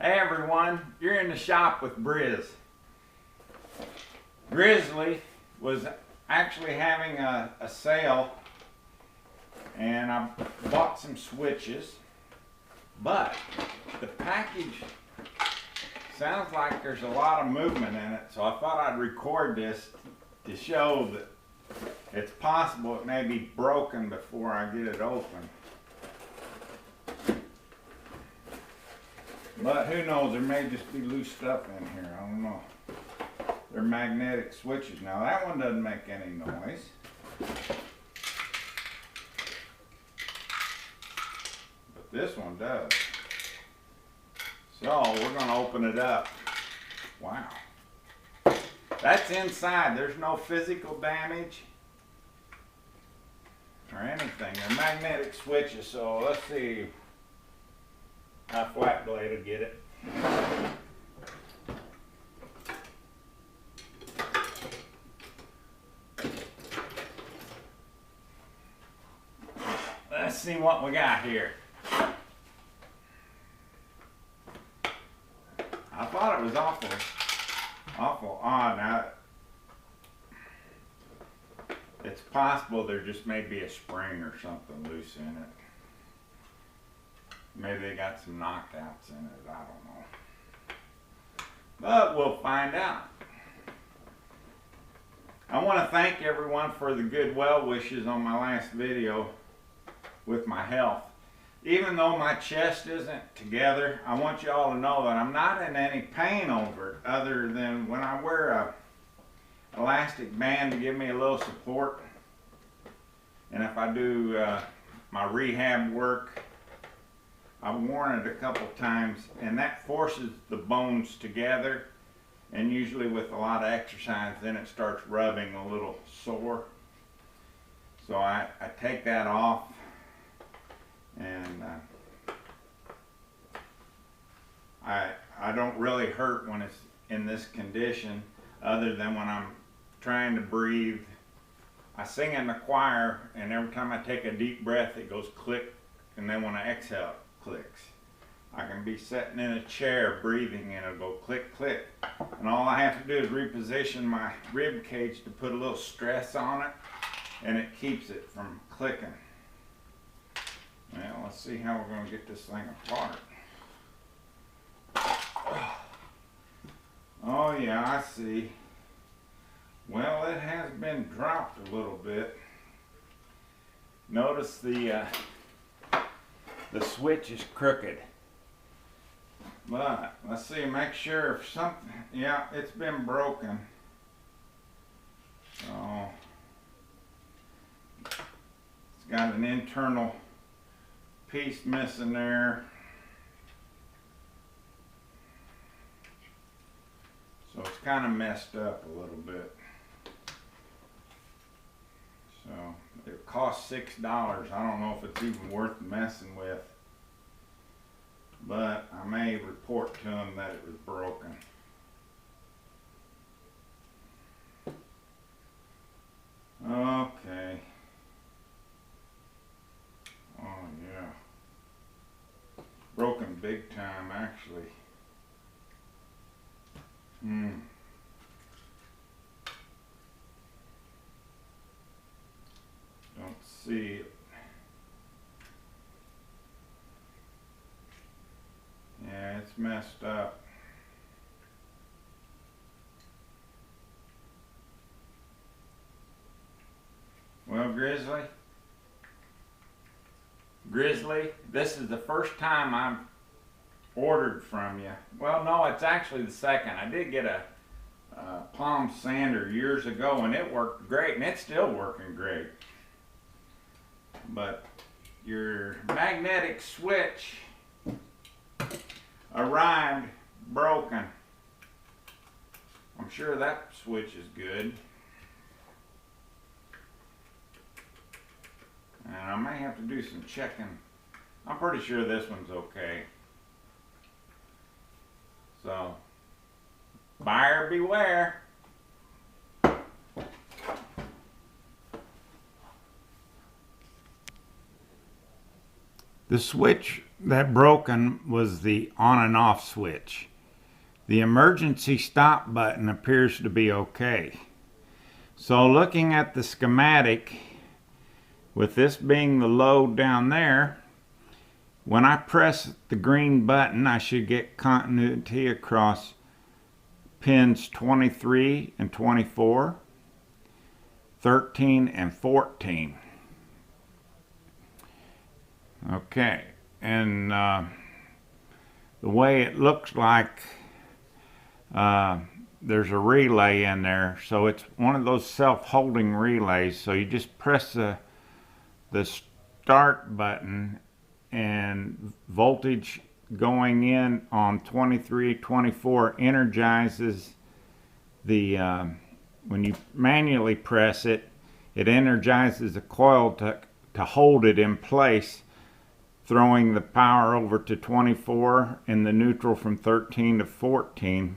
Hey everyone, you're in the shop with Briz. Grizzly was actually having a sale and I bought some switches, but the package sounds like there's a lot of movement in it, so I thought I'd record this to show that it's possible it may be broken before I get it open. But who knows, there may just be loose stuff in here, I don't know. They're magnetic switches. Now that one doesn't make any noise. But this one does. So we're going to open it up. Wow. That's inside. There's no physical damage or anything. They're magnetic switches, so let's see how flat blade will get it. Let's see what we got here. I thought it was awful odd. Now, it's possible there just may be a spring or something loose in it. Maybe they got some knockouts in it, I don't know. But we'll find out. I want to thank everyone for the good well wishes on my last video with my health. Even though my chest isn't together, I want you all to know that I'm not in any pain over it, other than when I wear a elastic band to give me a little support. And if I do my rehab work, I've worn it a couple times, and that forces the bones together, and usually with a lot of exercise then it starts rubbing a little sore. So I take that off, and I don't really hurt when it's in this condition, other than when I'm trying to breathe. I sing in the choir, and every time I take a deep breath it goes click, and then when I exhale it clicks. I can be sitting in a chair breathing and it'll go click click, and all I have to do is reposition my rib cage to put a little stress on it, and it keeps it from clicking. Well, let's see how we're going to get this thing apart. Oh yeah, I see. Well, it has been dropped a little bit. Notice the switch is crooked. But let's see, make sure if something, yeah, it's been broken. So it's got an internal piece missing there. So it's kind of messed up a little bit. So it cost $6. I don't know if it's even worth messing with, but I may report to them that it was broken. Okay. Oh yeah. Broken big time, actually. Don't see it. Yeah, it's messed up. Well, Grizzly, this is the first time I've ordered from you. Well, no, it's actually the second. I did get a palm sander years ago, and it worked great, and it's still working great. But your magnetic switch arrived broken. I'm sure that switch is good. And I may have to do some checking. I'm pretty sure this one's okay. So, buyer beware. The switch that broken was the on and off switch. The emergency stop button appears to be okay. So looking at the schematic, with this being the load down there, when I press the green button, I should get continuity across pins 23 and 24, 13 and 14. Okay, and the way it looks like, there's a relay in there, so it's one of those self-holding relays. So you just press the start button, and voltage going in on 23, 24 energizes the, when you manually press it, it energizes the coil to hold it in place, throwing the power over to 24 and the neutral from 13 to 14.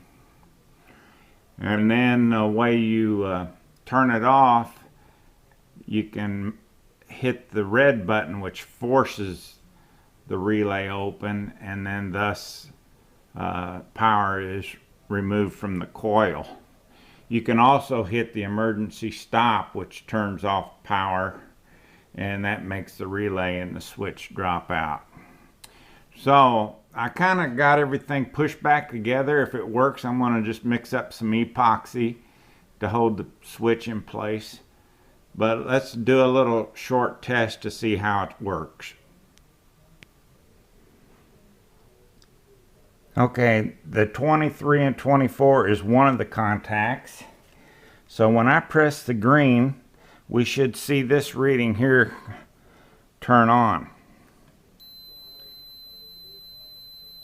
And then the way you turn it off, you can hit the red button, which forces the relay open, and then thus power is removed from the coil. You can also hit the emergency stop, which turns off power, and that makes the relay and the switch drop out. So I kind of got everything pushed back together. If it works, I'm going to just mix up some epoxy to hold the switch in place. But let's do a little short test to see how it works. Okay, the 23 and 24 is one of the contacts. So when I press the green, we should see this reading here turn on.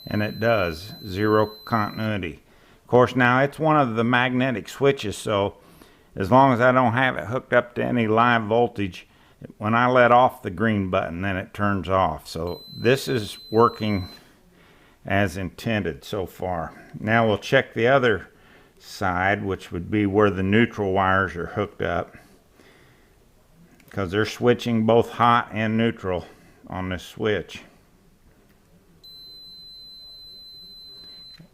And it does, 0 continuity. Of course, now it's one of the magnetic switches, so as long as I don't have it hooked up to any live voltage, when I let off the green button, then it turns off. So this is working as intended so far. Now we'll check the other side, which would be where the neutral wires are hooked up, because they're switching both hot and neutral on this switch.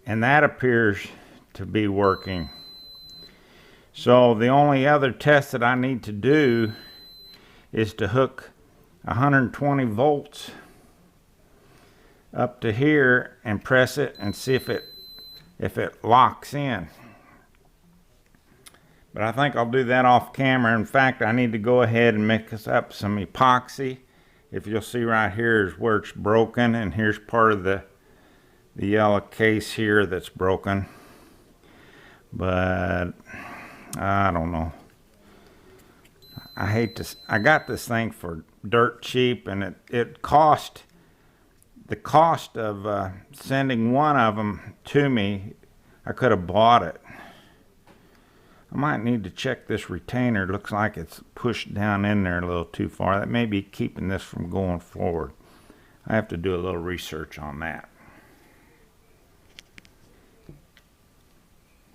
And that appears to be working. So the only other test that I need to do is to hook 120 volts up to here and press it and see if it locks in. But I think I'll do that off camera. In fact, I need to go ahead and mix up some epoxy. If you'll see right here is where it's broken, and here's part of the yellow case here that's broken. But I don't know. I hate to. I got this thing for dirt cheap, and it cost, the cost of sending one of them to me, I could have bought it. I might need to check this retainer. It looks like it's pushed down in there a little too far. That may be keeping this from going forward. I have to do a little research on that.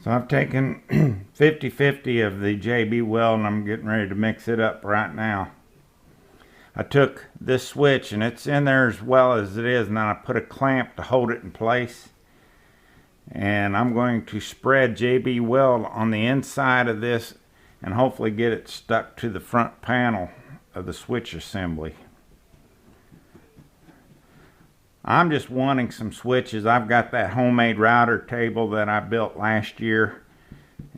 So I've taken 50-50 of the JP Weld, and I'm getting ready to mix it up right now. I took this switch, and it's in there as well as it is, and then I put a clamp to hold it in place. And I'm going to spread JP Weld on the inside of this and hopefully get it stuck to the front panel of the switch assembly. I'm just wanting some switches. I've got that homemade router table that I built last year,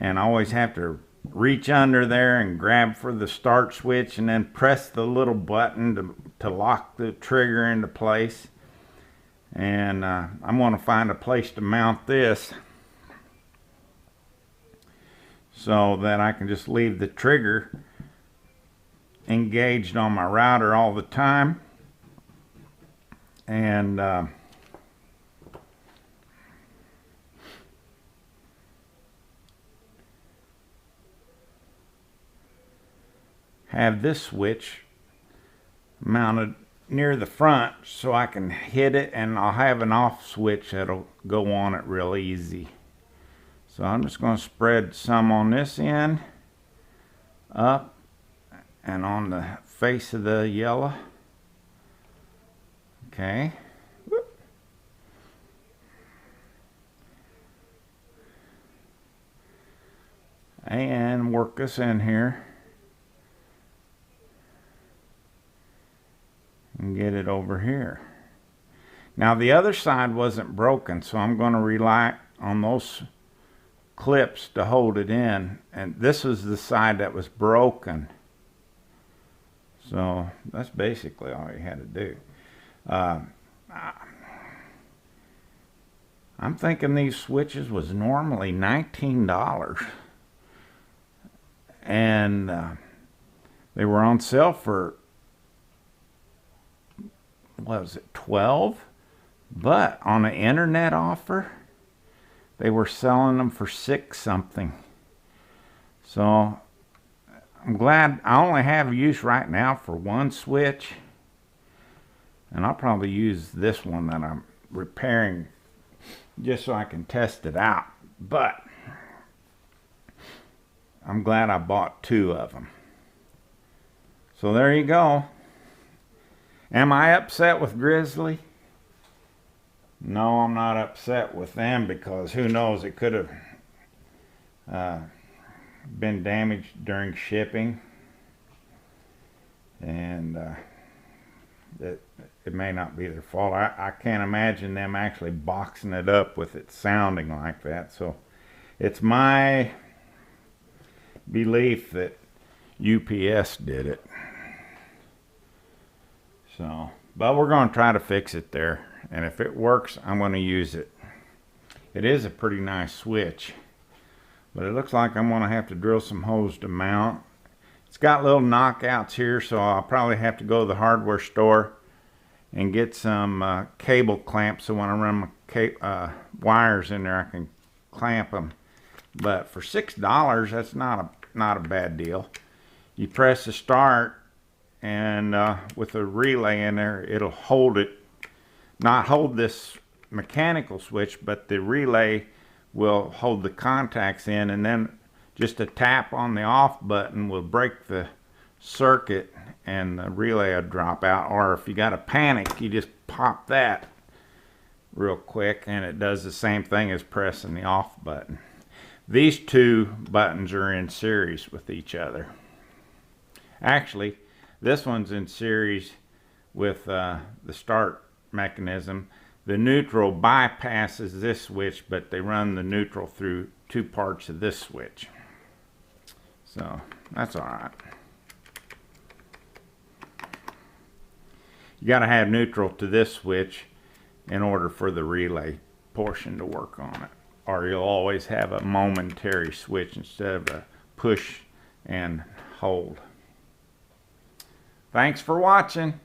and I always have to reach under there and grab for the start switch and then press the little button to lock the trigger into place. And I'm going to find a place to mount this so that I can just leave the trigger engaged on my router all the time. And have this switch mounted near the front so I can hit it, and I'll have an off switch that'll go on it real easy. So I'm just going to spread some on this end, up, and on the face of the yellow. Okay. Whoop. And work this in here. And get it over here. Now the other side wasn't broken, so I'm going to rely on those clips to hold it in, and this is the side that was broken. So that's basically all you had to do. I'm thinking these switches was normally $19, and they were on sale for, what was it, $12? But on an internet offer, they were selling them for $6 something. So I'm glad I only have use right now for one switch, and I'll probably use this one that I'm repairing just so I can test it out. But I'm glad I bought 2 of them. So there you go. Am I upset with Grizzly? No, I'm not upset with them, because who knows, it could have been damaged during shipping, and it may not be their fault. I can't imagine them actually boxing it up with it sounding like that. So it's my belief that UPS did it. So, but we're going to try to fix it there, and if it works, I'm going to use it. It is a pretty nice switch, but it looks like I'm going to have to drill some holes to mount. It's got little knockouts here, so I'll probably have to go to the hardware store and get some cable clamps, so when I run my wires in there, I can clamp them. But for $6, that's not a bad deal. You press the start, and with a relay in there, it'll hold it. Not hold this mechanical switch, but the relay will hold the contacts in, and then just a tap on the off button will break the circuit, and the relay will drop out. Or if you got a panic, you just pop that real quick, and it does the same thing as pressing the off button. These 2 buttons are in series with each other. Actually, this one's in series with the start mechanism. The neutral bypasses this switch, but they run the neutral through 2 parts of this switch. So that's all right. You got to have neutral to this switch in order for the relay portion to work on it, or you'll always have a momentary switch instead of a push and hold. Thanks for watching.